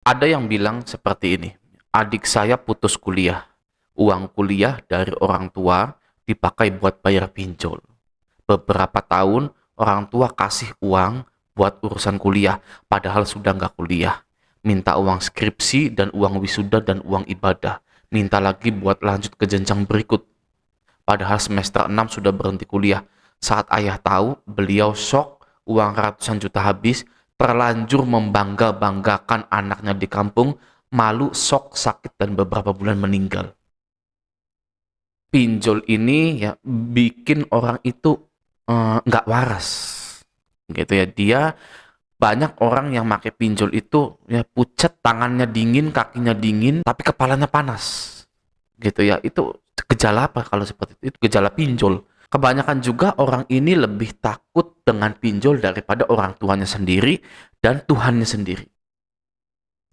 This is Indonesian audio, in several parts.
Ada yang bilang seperti ini, adik saya putus kuliah, uang kuliah dari orang tua dipakai buat bayar pinjol. Beberapa tahun orang tua kasih uang buat urusan kuliah, padahal sudah nggak kuliah. Minta uang skripsi dan uang wisuda dan uang ibadah. Minta lagi buat lanjut ke jenjang berikut. Padahal semester 6 sudah berhenti kuliah. Saat ayah tahu, beliau shock, uang ratusan juta habis, terlanjur membangga-banggakan anaknya di kampung, malu, shock, sakit, dan beberapa bulan meninggal. Pinjol ini ya bikin orang itu nggak waras. Gitu ya, dia banyak orang yang pakai pinjol itu ya pucat, tangannya dingin, kakinya dingin, tapi kepalanya panas. Gitu ya, itu gejala apa kalau seperti itu? Itu gejala pinjol. Kebanyakan juga orang ini lebih takut dengan pinjol daripada orang tuanya sendiri dan Tuhannya sendiri.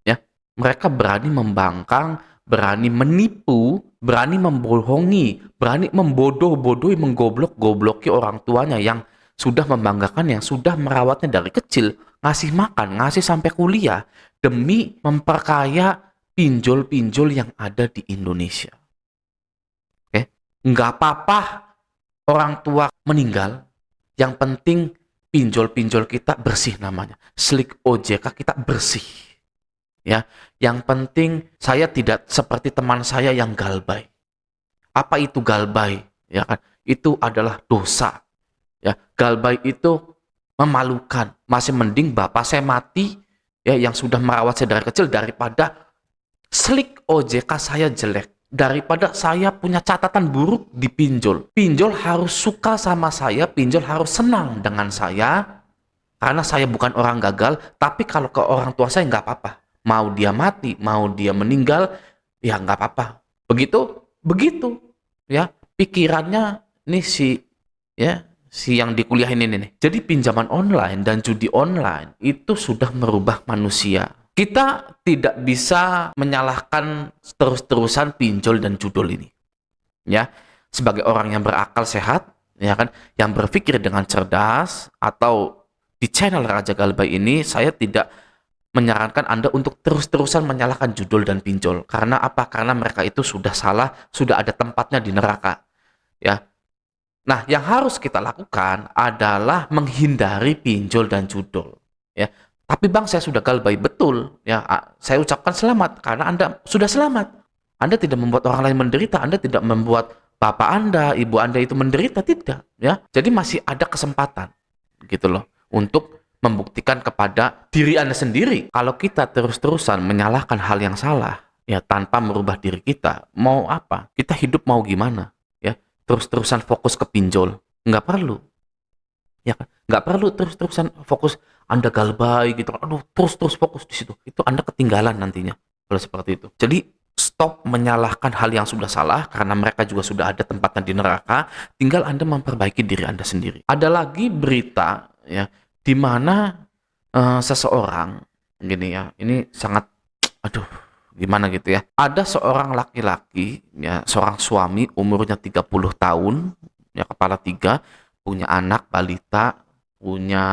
Ya, mereka berani membangkang, berani menipu, berani membohongi, berani membodoh-bodohi, menggoblok-gobloki orang tuanya yang sudah membanggakan, yang sudah merawatnya dari kecil, ngasih makan, ngasih sampai kuliah, demi memperkaya pinjol-pinjol yang ada di Indonesia. Oke, nggak apa-apa orang tua meninggal, yang penting pinjol-pinjol kita bersih namanya. Slik OJK kita bersih. Ya, yang penting saya tidak seperti teman saya yang galbay. Apa itu galbay? Ya kan? Itu adalah dosa. Ya, galbay itu memalukan. Masih mending bapak saya mati ya yang sudah merawat saya dari kecil daripada slik OJK saya jelek. Daripada saya punya catatan buruk di pinjol. Pinjol harus suka sama saya, pinjol harus senang dengan saya, karena saya bukan orang gagal, tapi kalau ke orang tua saya nggak apa-apa. Mau dia mati, mau dia meninggal, ya nggak apa-apa. Begitu, begitu. Ya, pikirannya nih si yang di kuliah ini nih. Jadi pinjaman online dan judi online itu sudah merubah manusia. Kita tidak bisa menyalahkan terus-terusan pinjol dan judul ini. Ya, sebagai orang yang berakal sehat, ya kan, yang berpikir dengan cerdas, atau di channel Raja Galbay ini saya tidak menyarankan Anda untuk terus-terusan menyalahkan judul dan pinjol. Karena apa? Karena mereka itu sudah salah, sudah ada tempatnya di neraka. Ya. Nah, yang harus kita lakukan adalah menghindari pinjol dan judul. Ya. Tapi Bang, saya sudah galbay, betul. Ya, saya ucapkan selamat karena Anda sudah selamat. Anda tidak membuat orang lain menderita, Anda tidak membuat bapak Anda, ibu Anda itu menderita, tidak. Ya, jadi masih ada kesempatan, gitu loh, untuk membuktikan kepada diri Anda sendiri. Kalau kita terus-terusan menyalahkan hal yang salah, ya tanpa merubah diri kita, mau apa? Kita hidup mau gimana? Ya, terus-terusan fokus ke pinjol, nggak perlu. Ya kan? Nggak perlu terus-terusan fokus Anda galbay gitu kan. Aduh, terus-terus fokus di situ. Itu Anda ketinggalan nantinya kalau seperti itu. Jadi stop menyalahkan hal yang sudah salah karena mereka juga sudah ada tempatnya di neraka. Tinggal Anda memperbaiki diri Anda sendiri. Ada lagi berita ya di mana seseorang gini ya, ini sangat aduh gimana gitu ya. Ada seorang laki-laki ya, seorang suami umurnya 30 tahun, ya kepala tiga, punya anak balita, punya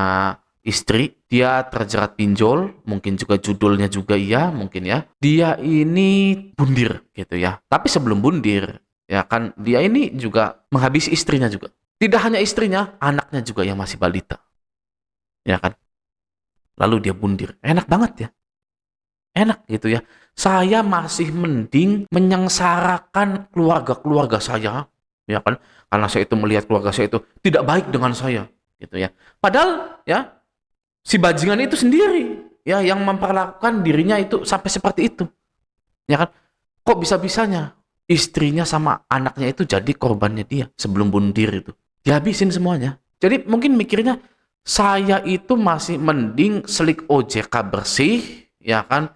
istri, dia terjerat pinjol, mungkin juga judulnya juga iya, mungkin ya. Dia ini bundir gitu ya. Tapi sebelum bundir, ya kan dia ini juga menghabisi istrinya juga. Tidak hanya istrinya, anaknya juga yang masih balita. Ya kan? Lalu dia bundir. Enak banget ya. Enak gitu ya. Saya masih mending menyengsarakan keluarga-keluarga saya, ya kan? Karena saya itu melihat keluarga saya itu tidak baik dengan saya, gitu ya. Padahal ya si bajingan itu sendiri ya yang memperlakukan dirinya itu sampai seperti itu, ya kan? Kok bisa-bisanya istrinya sama anaknya itu jadi korbannya dia sebelum bundir itu. Dihabisin semuanya. Jadi mungkin mikirnya saya itu masih mending selik OJK bersih, ya kan?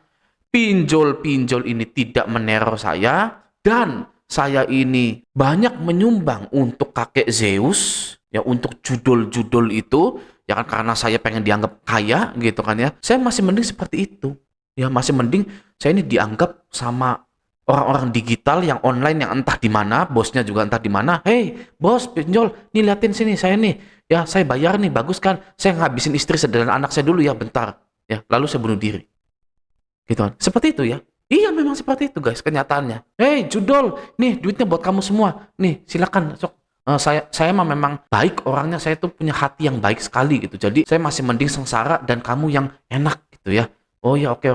Pinjol-pinjol ini tidak meneror saya, dan saya ini banyak menyumbang untuk kakek Zeus, ya untuk judul-judul itu, ya kan karena saya pengen dianggap kaya gitu kan ya. Saya masih mending seperti itu. Ya masih mending saya ini dianggap sama orang-orang digital yang online yang entah di mana, bosnya juga entah di mana. Hey, bos pinjol, nih liatin sini saya nih. Ya, saya bayar nih, bagus kan? Saya ngabisin istri dan anak saya dulu ya bentar. Ya, lalu saya bunuh diri. Gitu kan. Seperti itu ya. Iya memang seperti itu guys kenyataannya. Judol, nih duitnya buat kamu semua. Nih silakan sok. Saya mah memang baik orangnya, saya tuh punya hati yang baik sekali gitu. Jadi saya masih mending sengsara dan kamu yang enak gitu ya. Oh ya oke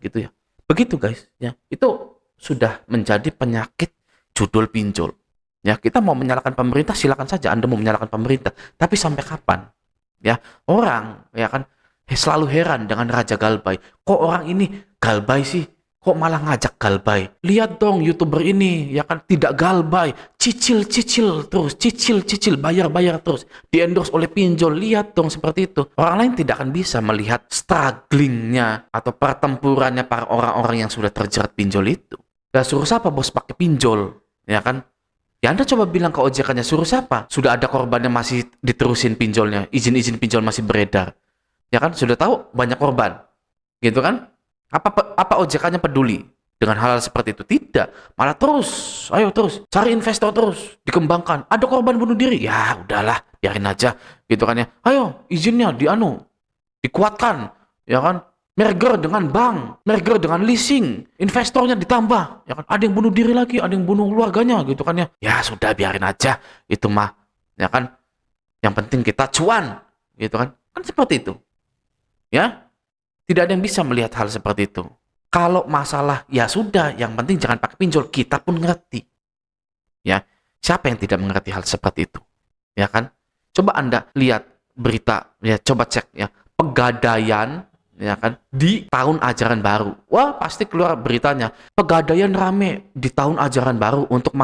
gitu ya. Begitu guys ya. Itu sudah menjadi penyakit judul pinjol. Ya, kita mau menyalahkan pemerintah silakan saja Anda mau menyalahkan pemerintah. Tapi sampai kapan? Ya, orang ya kan selalu heran dengan Raja Galbay. Kok orang ini galbay sih? Kok malah ngajak galbay? Lihat dong YouTuber ini, ya kan tidak galbay, cicil terus, cicil, bayar terus, di-endorse oleh pinjol. Lihat dong seperti itu. Orang lain tidak akan bisa melihat strugglingnya atau pertempurannya para orang-orang yang sudah terjerat pinjol itu. Gak suruh siapa bos pakai pinjol, ya kan? Ya Anda coba bilang ke OJK-nya, suruh siapa? Sudah ada korbannya masih diterusin pinjolnya, izin-izin pinjol masih beredar. Ya kan, sudah tahu banyak korban. Gitu kan? Apa OJK-nya peduli dengan hal-hal seperti itu? Tidak. Malah terus, ayo terus, cari investor terus, dikembangkan. Ada korban bunuh diri? Ya udahlah, biarin aja. Gitu kan ya. Ayo, izinnya dikuatkan. Ya kan? Merger dengan bank, merger dengan leasing, investornya ditambah. Ya kan? Ada yang bunuh diri lagi, ada yang bunuh keluarganya gitu kan ya. Ya sudah, biarin aja. Itu mah, ya kan? Yang penting kita cuan. Gitu kan? Kan seperti itu. Ya, tidak ada yang bisa melihat hal seperti itu. Kalau masalah, ya sudah, yang penting jangan pakai pinjol. Kita pun ngerti. Ya, siapa yang tidak mengerti hal seperti itu? Ya kan? Coba Anda lihat berita, ya coba cek ya, Pegadaian, ya kan, di tahun ajaran baru. Wah, pasti keluar beritanya. Pegadaian rame di tahun ajaran baru untuk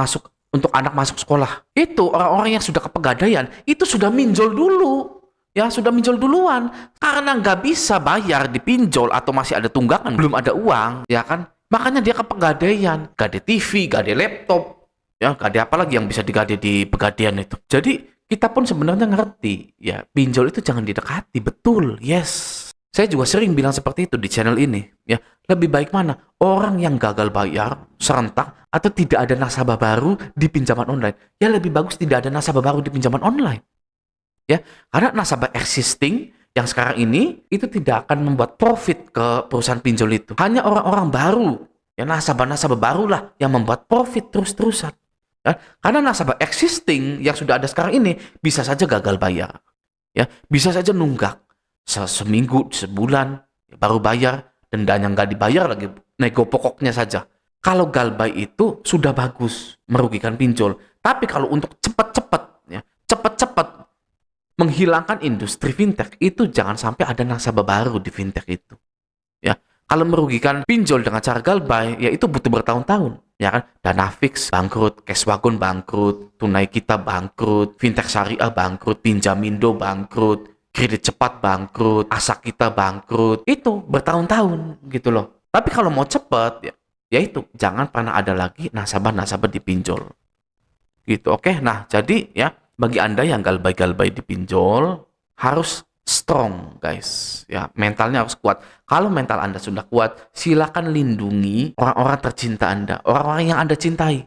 anak masuk sekolah. Itu orang-orang yang sudah ke Pegadaian, itu sudah minjol dulu. Ya sudah minjol duluan karena nggak bisa bayar di pinjol atau masih ada tunggakan, belum ada uang, ya kan? Makanya dia ke Pegadaian, gade TV, gade laptop, ya gade apa lagi yang bisa digade di Pegadaian itu. Jadi kita pun sebenarnya ngerti, ya pinjol itu jangan didekati, betul, yes. Saya juga sering bilang seperti itu di channel ini, ya. Lebih baik mana? Orang yang gagal bayar serentak atau tidak ada nasabah baru di pinjaman online. Ya lebih bagus tidak ada nasabah baru di pinjaman online. Ya, karena nasabah existing yang sekarang ini itu tidak akan membuat profit ke perusahaan pinjol itu. Hanya orang-orang baru, ya nasabah-nasabah barulah yang membuat profit terus-terusan. Ya, karena nasabah existing yang sudah ada sekarang ini bisa saja gagal bayar. Ya, bisa saja nunggak seminggu, sebulan ya, baru bayar, dendanya nggak dibayar lagi, nego pokoknya saja. Kalau galbay itu sudah bagus, merugikan pinjol. Tapi kalau untuk cepat-cepat menghilangkan industri fintech itu jangan sampai ada nasabah baru di fintech itu. Ya, kalau merugikan pinjol dengan cara galbay, ya itu butuh bertahun-tahun. Ya kan, Danafix bangkrut, Cashwagon bangkrut, Tunai Kita bangkrut, fintech syariah bangkrut, Pinjamindo bangkrut, kredit cepat bangkrut, Asa Kita bangkrut. Itu bertahun-tahun gitu loh. Tapi kalau mau cepat, ya itu jangan pernah ada lagi nasabah-nasabah di pinjol. Gitu, oke. Nah, jadi ya bagi Anda yang galbay-galbay di pinjol harus strong, guys. Ya, mentalnya harus kuat. Kalau mental Anda sudah kuat, silakan lindungi orang-orang tercinta Anda, orang-orang yang Anda cintai.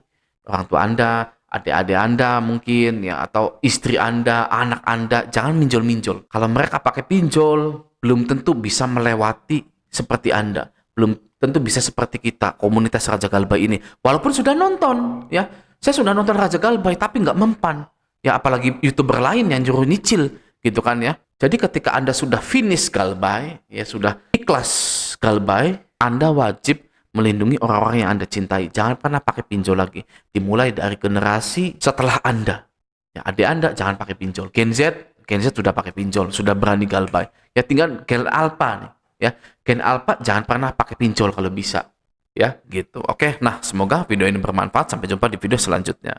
Orang tua Anda, adik-adik Anda mungkin ya, atau istri Anda, anak Anda, jangan minjol-minjol. Kalau mereka pakai pinjol, belum tentu bisa melewati seperti Anda. Belum tentu bisa seperti kita, komunitas Raja Galbay ini. Walaupun sudah nonton, ya. Saya sudah nonton Raja Galbay, tapi nggak mempan. Ya, apalagi YouTuber lain yang nyuruh nyicil, gitu kan ya. Jadi ketika Anda sudah finish galbay, ya sudah ikhlas galbay, Anda wajib melindungi orang-orang yang Anda cintai. Jangan pernah pakai pinjol lagi. Dimulai dari generasi setelah Anda. Ya, adik Anda jangan pakai pinjol. Gen Z sudah pakai pinjol, sudah berani galbay. Ya tinggal Gen Alpha nih. Ya, Gen Alpha jangan pernah pakai pinjol kalau bisa. Ya, gitu. Oke, nah semoga video ini bermanfaat. Sampai jumpa di video selanjutnya.